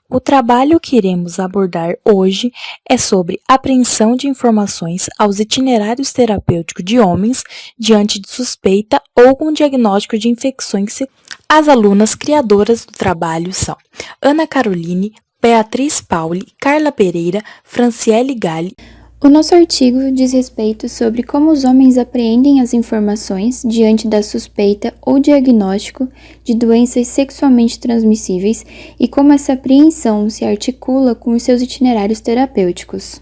O trabalho que iremos abordar hoje é sobre apreensão de informações aos itinerários terapêuticos de homens diante de suspeita ou com diagnóstico de infecções sexuais. As alunas criadoras do trabalho são Ana Caroline, Beatriz Pauli, Carla Pereira, Franciele Galli. O nosso artigo diz respeito sobre como os homens apreendem as informações diante da suspeita ou diagnóstico de doenças sexualmente transmissíveis e como essa apreensão se articula com os seus itinerários terapêuticos.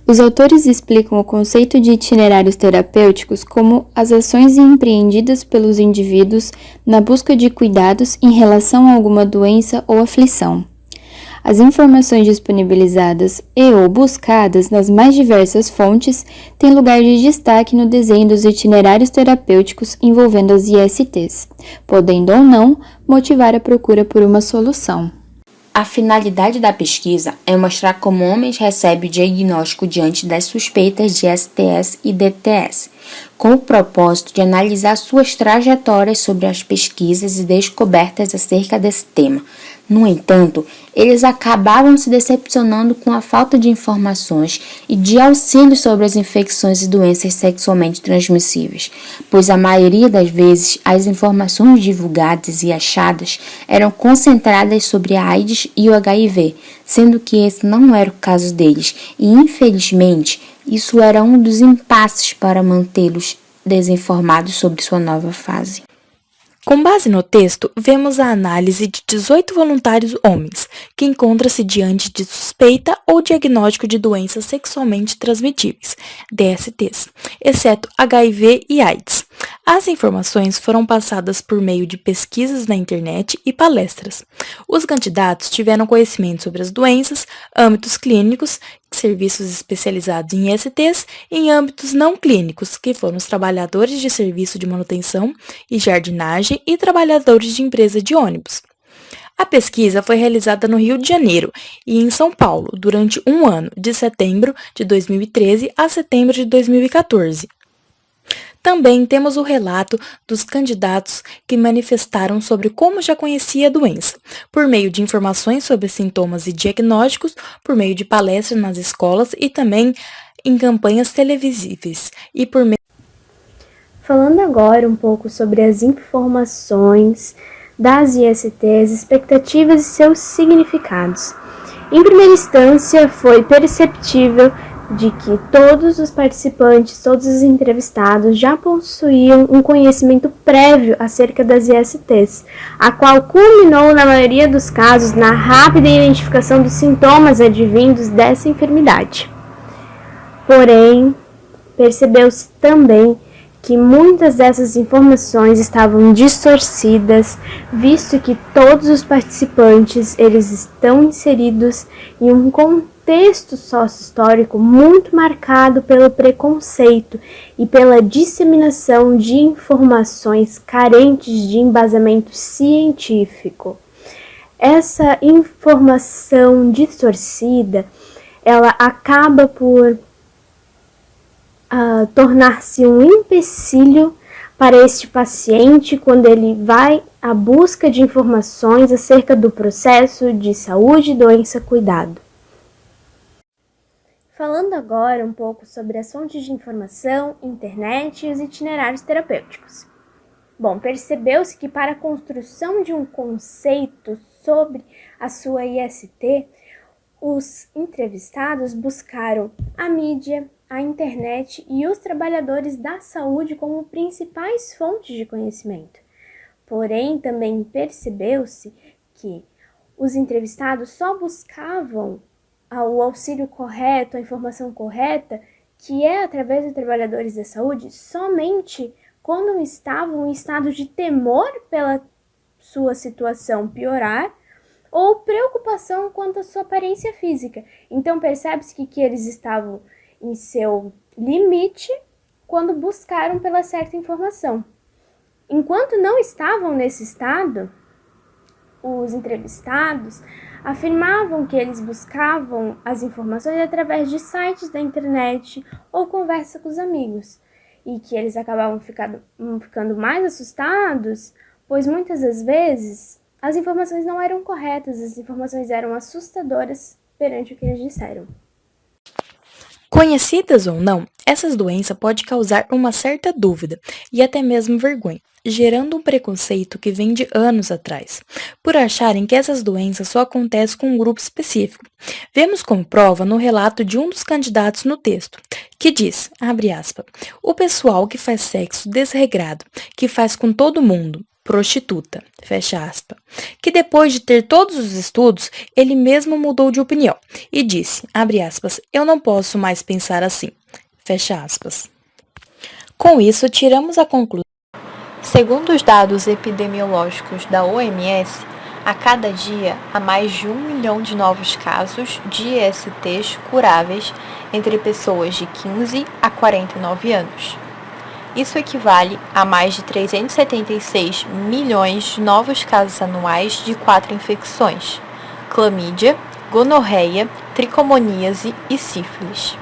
Os autores explicam o conceito de itinerários terapêuticos como as ações empreendidas pelos indivíduos na busca de cuidados em relação a alguma doença ou aflição. As informações disponibilizadas e/ou buscadas nas mais diversas fontes têm lugar de destaque no desenho dos itinerários terapêuticos envolvendo as ISTs, podendo ou não motivar a procura por uma solução. A finalidade da pesquisa é mostrar como homens recebem o diagnóstico diante das suspeitas de STS e DTS, com o propósito de analisar suas trajetórias sobre as pesquisas e descobertas acerca desse tema. No entanto, eles acabavam se decepcionando com a falta de informações e de auxílio sobre as infecções e doenças sexualmente transmissíveis, pois a maioria das vezes as informações divulgadas e achadas eram concentradas sobre a AIDS e o HIV, sendo que esse não era o caso deles, e infelizmente isso era um dos impasses para mantê-los desinformados sobre sua nova fase. Com base no texto, vemos a análise de 18 voluntários homens, que encontram-se diante de suspeita ou diagnóstico de doenças sexualmente transmitíveis, DSTs, exceto HIV e AIDS. As informações foram passadas por meio de pesquisas na internet e palestras. Os candidatos tiveram conhecimento sobre as doenças, âmbitos clínicos, serviços especializados em ISTs e em âmbitos não clínicos, que foram os trabalhadores de serviço de manutenção e jardinagem e trabalhadores de empresa de ônibus. A pesquisa foi realizada no Rio de Janeiro e em São Paulo durante um ano, de setembro de 2013 a setembro de 2014. Também temos o relato dos candidatos que manifestaram sobre como já conhecia a doença, por meio de informações sobre sintomas e diagnósticos, por meio de palestras nas escolas e também em campanhas televisíveis e por meio... Falando agora um pouco sobre as informações das ISTs, expectativas e seus significados. Em primeira instância, foi perceptível de que todos os participantes, todos os entrevistados já possuíam um conhecimento prévio acerca das ISTs, a qual culminou, na maioria dos casos, na rápida identificação dos sintomas advindos dessa enfermidade. Porém, percebeu-se também que muitas dessas informações estavam distorcidas, visto que todos os participantes eles estão inseridos em um contexto sócio-histórico muito marcado pelo preconceito e pela disseminação de informações carentes de embasamento científico. Essa informação distorcida, ela acaba por tornar-se um empecilho para este paciente quando ele vai à busca de informações acerca do processo de saúde, doença, cuidado. Falando agora um pouco sobre as fontes de informação, internet e os itinerários terapêuticos. Bom, percebeu-se que para a construção de um conceito sobre a sua IST, os entrevistados buscaram a mídia, a internet e os trabalhadores da saúde como principais fontes de conhecimento. Porém, também percebeu-se que os entrevistados só buscavam o auxílio correto, a informação correta, que é através de trabalhadores da saúde, somente quando estavam em estado de temor pela sua situação piorar ou preocupação quanto à sua aparência física. Então, percebe-se que eles estavam em seu limite quando buscaram pela certa informação. Enquanto não estavam nesse estado, os entrevistados afirmavam que eles buscavam as informações através de sites da internet ou conversa com os amigos, e que eles acabavam ficando mais assustados, pois muitas das vezes As informações não eram corretas, as informações eram assustadoras perante o que eles disseram. Conhecidas ou não, essas doenças podem causar uma certa dúvida e até mesmo vergonha, gerando um preconceito que vem de anos atrás, por acharem que essas doenças só acontecem com um grupo específico. Vemos como prova no relato de um dos candidatos no texto, que diz, abre aspas, o pessoal que faz sexo desregrado, que faz com todo mundo, prostituta, fecha aspas, que depois de ter todos os estudos, ele mesmo mudou de opinião e disse, abre aspas, eu não posso mais pensar assim, fecha aspas. Com isso, tiramos a conclusão. Segundo os dados epidemiológicos da OMS, a cada dia há mais de 1 milhão de novos casos de ISTs curáveis entre pessoas de 15 a 49 anos. Isso equivale a mais de 376 milhões de novos casos anuais de 4 infecções: clamídia, gonorreia, tricomoníase e sífilis.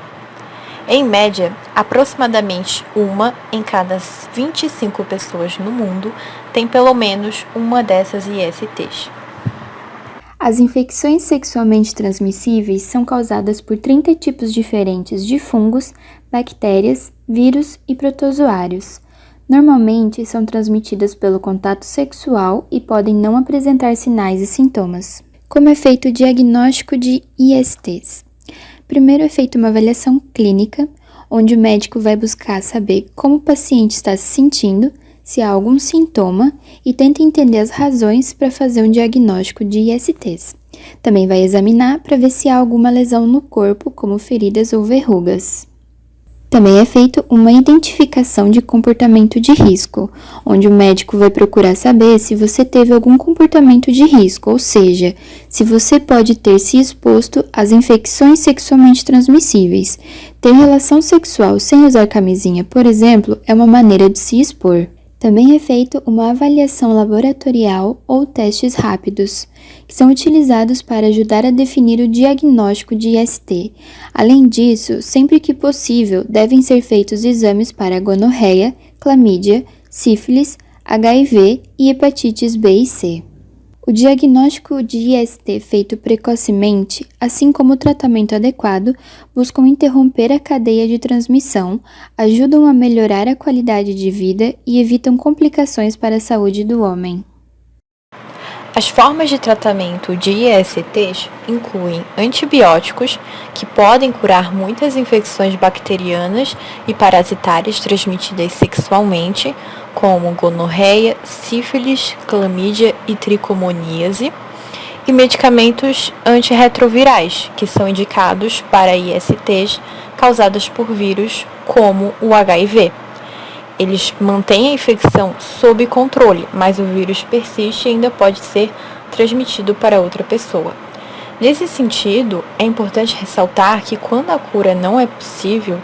Em média, aproximadamente uma em cada 25 pessoas no mundo tem pelo menos uma dessas ISTs. As infecções sexualmente transmissíveis são causadas por 30 tipos diferentes de fungos, bactérias, vírus e protozoários. Normalmente são transmitidas pelo contato sexual e podem não apresentar sinais e sintomas. Como é feito o diagnóstico de ISTs? Primeiro é feita uma avaliação clínica, onde o médico vai buscar saber como o paciente está se sentindo, se há algum sintoma e tenta entender as razões para fazer um diagnóstico de ISTs. Também vai examinar para ver se há alguma lesão no corpo, como feridas ou verrugas. Também é feita uma identificação de comportamento de risco, onde o médico vai procurar saber se você teve algum comportamento de risco, ou seja, se você pode ter se exposto às infecções sexualmente transmissíveis. Ter relação sexual sem usar camisinha, por exemplo, é uma maneira de se expor. Também é feita uma avaliação laboratorial ou testes rápidos, que são utilizados para ajudar a definir o diagnóstico de IST. Além disso, sempre que possível, devem ser feitos exames para gonorreia, clamídia, sífilis, HIV e hepatites B e C. O diagnóstico de IST feito precocemente, assim como o tratamento adequado, buscam interromper a cadeia de transmissão, ajudam a melhorar a qualidade de vida e evitam complicações para a saúde do homem. As formas de tratamento de ISTs incluem antibióticos, que podem curar muitas infecções bacterianas e parasitárias transmitidas sexualmente, como gonorreia, sífilis, clamídia e tricomoníase, e medicamentos antirretrovirais, que são indicados para ISTs causadas por vírus, como o HIV. Eles mantêm a infecção sob controle, mas o vírus persiste e ainda pode ser transmitido para outra pessoa. Nesse sentido, é importante ressaltar que quando a cura não é possível,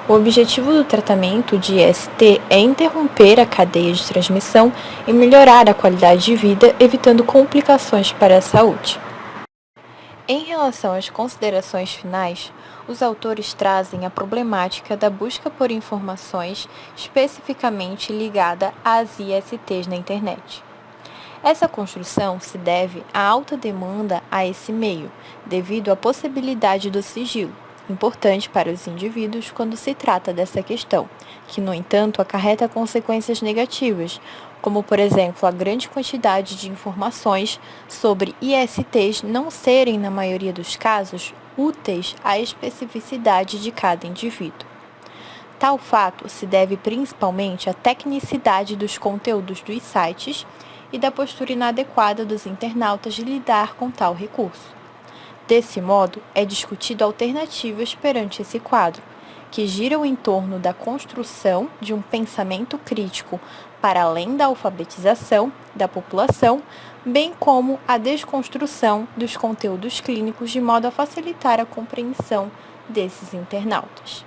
o objetivo do tratamento de IST é interromper a cadeia de transmissão e melhorar a qualidade de vida, evitando complicações para a saúde. Em relação às considerações finais, os autores trazem a problemática da busca por informações especificamente ligada às ISTs na internet. Essa construção se deve à alta demanda a esse meio, devido à possibilidade do sigilo, importante para os indivíduos quando se trata dessa questão, que, no entanto, acarreta consequências negativas, como, por exemplo, a grande quantidade de informações sobre ISTs não serem, na maioria dos casos, úteis à especificidade de cada indivíduo. Tal fato se deve principalmente à tecnicidade dos conteúdos dos sites e da postura inadequada dos internautas de lidar com tal recurso. Desse modo, é discutido alternativas perante esse quadro, que giram em torno da construção de um pensamento crítico para além da alfabetização da população, bem como a desconstrução dos conteúdos clínicos de modo a facilitar a compreensão desses internautas.